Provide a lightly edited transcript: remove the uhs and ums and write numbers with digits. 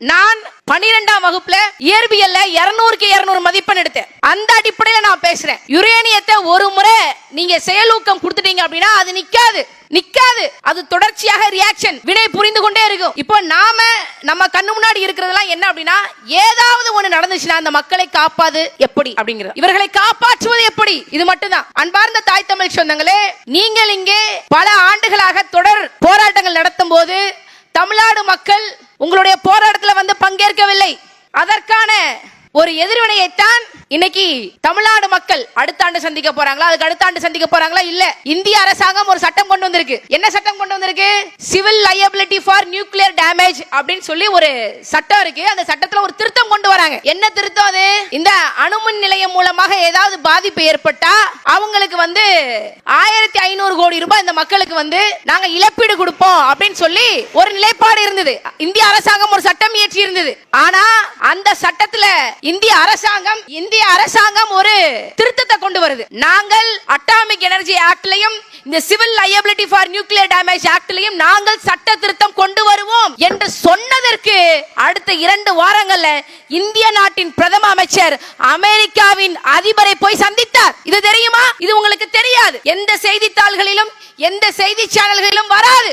நான் 12ஆம் வகுப்புல இயற்பியல்ல 200க்கு 200 மதிப்பெண் எடுத்தேன். அந்த அடிப்படையில நான் பேசுறேன். யுரேனியத்தை ஒரு முறை நீங்க செயலூக்கம் கொடுத்துட்டீங்க அப்படின்னா அது நிக்காது. அது தொடர்ச்சியாக ரியாக்ஷன் வினை புரிந்து கொண்டே இருக்கும். இப்போ நம்ம கண்ணு முன்னாடி இருக்கிறதெல்லாம் என்ன அப்படின்னா, ஏதாவது ஒண்ணு நடந்துச்சுன்னா அந்த மக்களை காப்பாது எப்படி அப்படிங்கிறது, இவர்களை காப்பாற்றுவது எப்படி, இது மட்டும்தான். அன்பார்ந்த தாய் தமிழ் சொந்தங்களே, நீங்கள் இங்கே பல ஆண்டுகளாக தொடர் போராட்டங்கள் நடத்தும் போது தமிழ்நாடு மக்கள் உங்களுடைய போராட்டத்தில் வந்து பங்கேற்கவில்லை. அதற்கான ஒரு எதிர்வினையைத்தான் இன்னைக்கு தமிழ்நாடு மக்கள் அடுத்த ஆண்டு சந்திக்க போறாங்களா, அதுக்கு அடுத்த ஆண்டு சந்திக்க போறாங்களா இல்ல. இந்திய அரசாங்கம் ஒரு சட்டம் கொண்டு வந்திருக்கு. என்ன சட்டம் கொண்டு வந்திருக்கு? Civil liability for nuclear damage அப்படின்னு சொல்லி ஒரு சட்டம் இருக்கு. அந்த சட்டத்துல ஒரு திருத்தம் கொண்டு வராங்க. என்ன திருத்தம் அது? இந்த அணுமின் நிலையம் மூலமாக ஏதாவது பாதிப்பு ஏற்பட்டா அவங்களுக்கு வந்து 1500 கோடி ரூபாய் இந்த மக்களுக்கு வந்து நாங்க இழப்பீடு கொடுப்போம் அப்படின்னு சொல்லி ஒரு நிலைப்பாடு இருந்தது. இந்திய அரசாங்கம் ஒரு சட்டம் இயற்றி இருந்தது. ஆனா அந்த சட்டத்துல இந்திய அரசாங்கம் ஒரு திருத்தத்தை கொண்டு வருது. நாங்கள் அட்டாமிக் எனர்ஜி ஆக்ட்லயும் இந்த civil liability for nuclear damage ஆக்ட்லயும் நாங்கள் சட்ட திருத்தம் கொண்டு வருவோம் என்று சொன்னதற்கு அடுத்த 2 வாரங்கள்ல இந்திய நாட்டின் பிரதம அமைச்சர் அமெரிக்காவின் அதிபரை போய் சந்தித்தார். இது தெரியுமா? இது உங்களுக்கு தெரியாது. எந்த செய்தித்தாள்களிலும் எந்த செய்தி சேனல்களிலும் வராது.